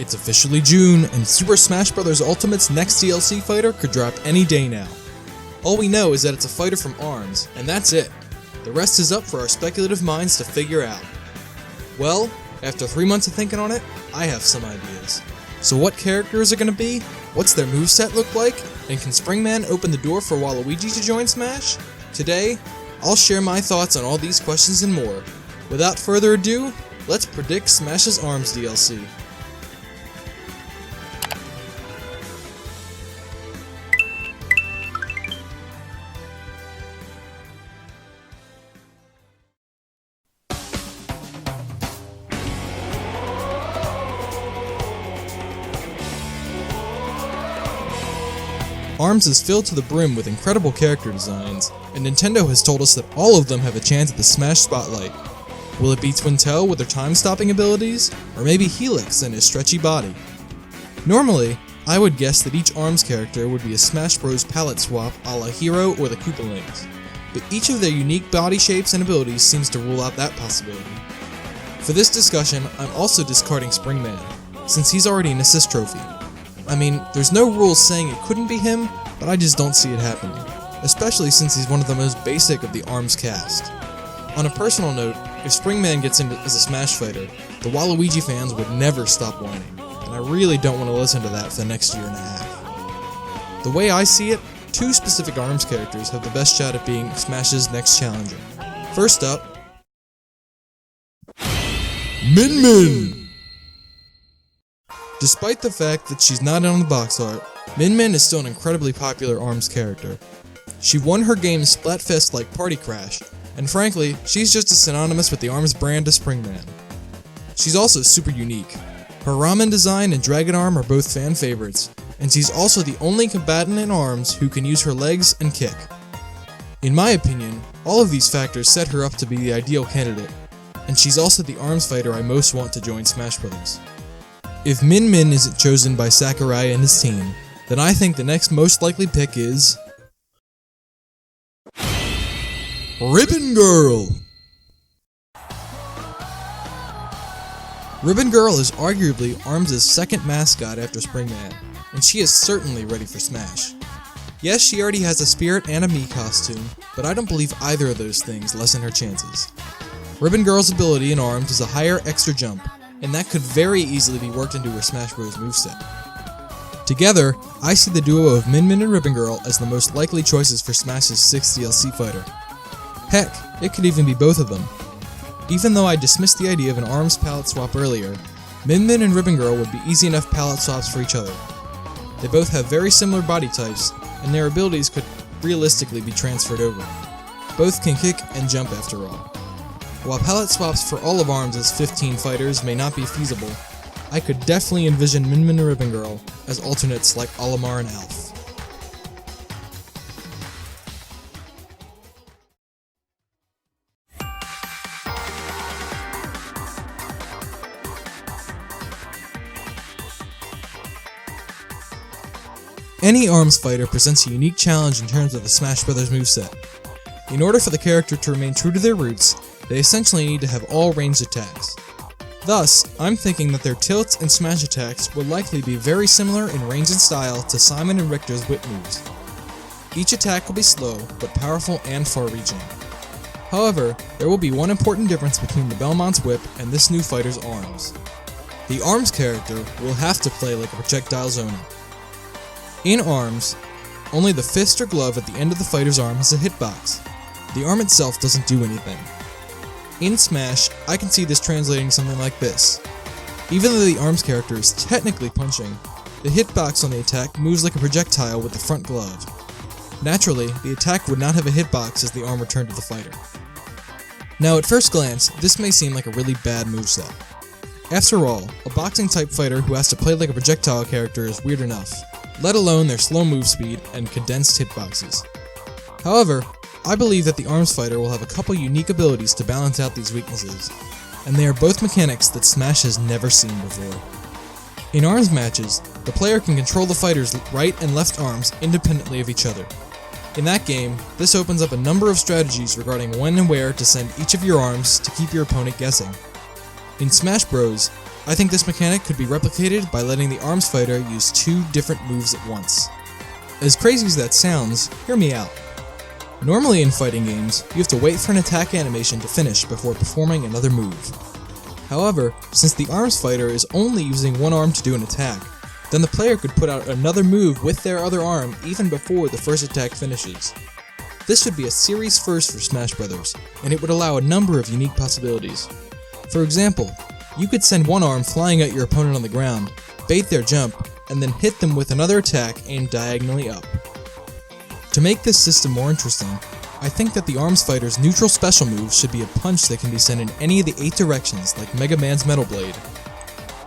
It's officially June, and Super Smash Bros. Ultimate's next DLC fighter could drop any day now. All we know is that it's a fighter from ARMS, and that's it. The rest is up for our speculative minds to figure out. Well, after 3 months of thinking on it, I have some ideas. So what characters are going to be? What's their moveset look like? And can Springman open the door for Waluigi to join Smash? Today, I'll share my thoughts on all these questions and more. Without further ado, let's predict Smash's ARMS DLC. ARMS is filled to the brim with incredible character designs, and Nintendo has told us that all of them have a chance at the Smash spotlight. Will it be Twintel with their time-stopping abilities, or maybe Helix and his stretchy body? Normally, I would guess that each ARMS character would be a Smash Bros. Palette swap a la Hero or the Koopalings, but each of their unique body shapes and abilities seems to rule out that possibility. For this discussion, I'm also discarding Springman, since he's already an assist trophy. I mean, there's no rules saying it couldn't be him, but I just don't see it happening, especially since he's one of the most basic of the ARMS cast. On a personal note, if Springman gets in as a Smash fighter, the Waluigi fans would never stop whining, and I really don't want to listen to that for the next year and a half. The way I see it, 2 specific ARMS characters have the best shot at being Smash's next challenger. First up, Min Min! Despite the fact that she's not on the box art, Min Min is still an incredibly popular ARMS character. She won her game Splatfest like Party Crash, and frankly, she's just as synonymous with the ARMS brand as Springman. She's also super unique. Her ramen design and dragon arm are both fan favorites, and she's also the only combatant in ARMS who can use her legs and kick. In my opinion, all of these factors set her up to be the ideal candidate, and she's also the ARMS fighter I most want to join Smash Bros. If Min Min isn't chosen by Sakurai and his team, then I think the next most likely pick is Ribbon Girl! Ribbon Girl is arguably ARMS' second mascot after Springman, and she is certainly ready for Smash. Yes, she already has a Spirit and a Mii costume, but I don't believe either of those things lessen her chances. Ribbon Girl's ability in ARMS is a higher extra jump, and that could very easily be worked into her Smash Bros. Moveset. Together, I see the duo of Min Min and Ribbon Girl as the most likely choices for Smash's 6th DLC fighter. Heck, it could even be both of them. Even though I dismissed the idea of an ARMS palette swap earlier, Min Min and Ribbon Girl would be easy enough palette swaps for each other. They both have very similar body types, and their abilities could realistically be transferred over. Both can kick and jump after all. While palette swaps for all of ARMS' 15 fighters may not be feasible, I could definitely envision Min Min and Ribbon Girl as alternates like Olimar and Alf. Any ARMS fighter presents a unique challenge in terms of the Smash Bros. Moveset. In order for the character to remain true to their roots, they essentially need to have all ranged attacks. Thus, I'm thinking that their tilts and smash attacks will likely be very similar in range and style to Simon and Richter's whip moves. Each attack will be slow, but powerful and far-reaching. However, there will be one important difference between the Belmont's whip and this new fighter's ARMS. The ARMS character will have to play like a projectile zoner. In ARMS, only the fist or glove at the end of the fighter's arm has a hitbox. The arm itself doesn't do anything. In Smash, I can see this translating something like this. Even though the ARMS character is technically punching, the hitbox on the attack moves like a projectile with the front glove. Naturally, the attack would not have a hitbox as the arm returned to the fighter. Now at first glance, this may seem like a really bad moveset. After all, a boxing-type fighter who has to play like a projectile character is weird enough, let alone their slow move speed and condensed hitboxes. However, I believe that the ARMS fighter will have a couple unique abilities to balance out these weaknesses, and they are both mechanics that Smash has never seen before. In ARMS matches, the player can control the fighter's right and left arms independently of each other. In that game, this opens up a number of strategies regarding when and where to send each of your arms to keep your opponent guessing. In Smash Bros., I think this mechanic could be replicated by letting the arms fighter use 2 different moves at once. As crazy as that sounds, hear me out. Normally in fighting games, you have to wait for an attack animation to finish before performing another move. However, since the arms fighter is only using one arm to do an attack, then the player could put out another move with their other arm even before the first attack finishes. This would be a series first for Smash Bros., and it would allow a number of unique possibilities. For example, you could send one arm flying at your opponent on the ground, bait their jump, and then hit them with another attack aimed diagonally up. To make this system more interesting, I think that the arms fighter's neutral special move should be a punch that can be sent in any of the 8 directions like Mega Man's Metal Blade.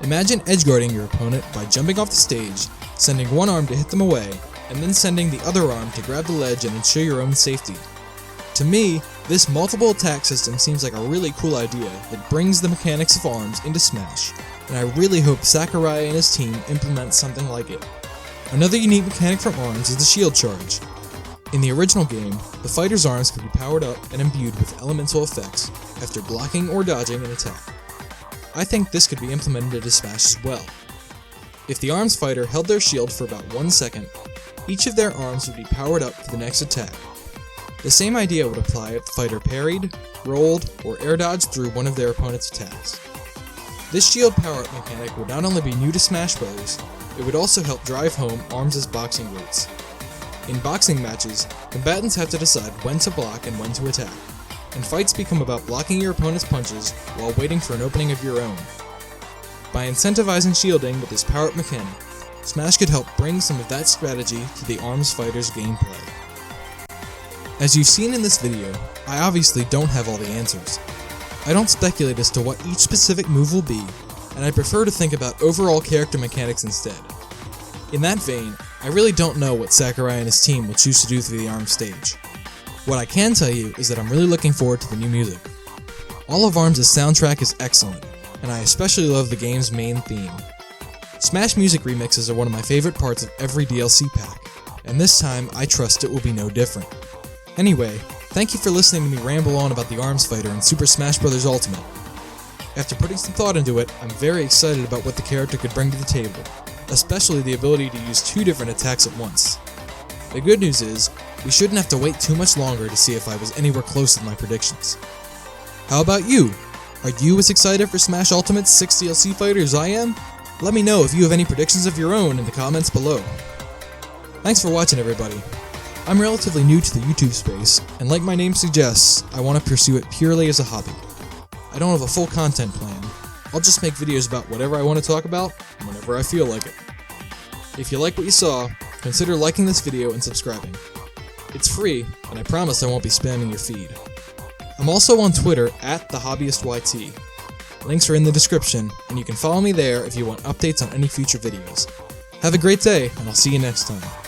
Imagine edgeguarding your opponent by jumping off the stage, sending one arm to hit them away, and then sending the other arm to grab the ledge and ensure your own safety. To me, this multiple attack system seems like a really cool idea that brings the mechanics of arms into Smash, and I really hope Sakurai and his team implement something like it. Another unique mechanic from arms is the shield charge. In the original game, the fighter's arms could be powered up and imbued with elemental effects after blocking or dodging an attack. I think this could be implemented into Smash as well. If the arms fighter held their shield for about 1 second, each of their arms would be powered up for the next attack. The same idea would apply if the fighter parried, rolled, or air dodged through one of their opponent's attacks. This shield power-up mechanic would not only be new to Smash Bros., it would also help drive home arms as boxing weights. In boxing matches, combatants have to decide when to block and when to attack, and fights become about blocking your opponent's punches while waiting for an opening of your own. By incentivizing shielding with this power-up mechanic, Smash could help bring some of that strategy to the arms fighter's gameplay. As you've seen in this video, I obviously don't have all the answers. I don't speculate as to what each specific move will be, and I prefer to think about overall character mechanics instead. In that vein, I really don't know what Sakurai and his team will choose to do through the ARMS stage. What I can tell you is that I'm really looking forward to the new music. All of ARMS' soundtrack is excellent, and I especially love the game's main theme. Smash music remixes are one of my favorite parts of every DLC pack, and this time I trust it will be no different. Anyway, thank you for listening to me ramble on about the ARMS fighter in Super Smash Bros. Ultimate. After putting some thought into it, I'm very excited about what the character could bring to the table, especially the ability to use 2 different attacks at once. The good news is, we shouldn't have to wait too much longer to see if I was anywhere close with my predictions. How about you? Are you as excited for Smash Ultimate's 6 DLC fighter as I am? Let me know if you have any predictions of your own in the comments below. Thanks for watching, everybody. I'm relatively new to the YouTube space, and like my name suggests, I want to pursue it purely as a hobby. I don't have a full content plan. I'll just make videos about whatever I want to talk about, whenever I feel like it. If you like what you saw, consider liking this video and subscribing. It's free, and I promise I won't be spamming your feed. I'm also on Twitter @TheHobbyistYT. Links are in the description, and you can follow me there if you want updates on any future videos. Have a great day, and I'll see you next time.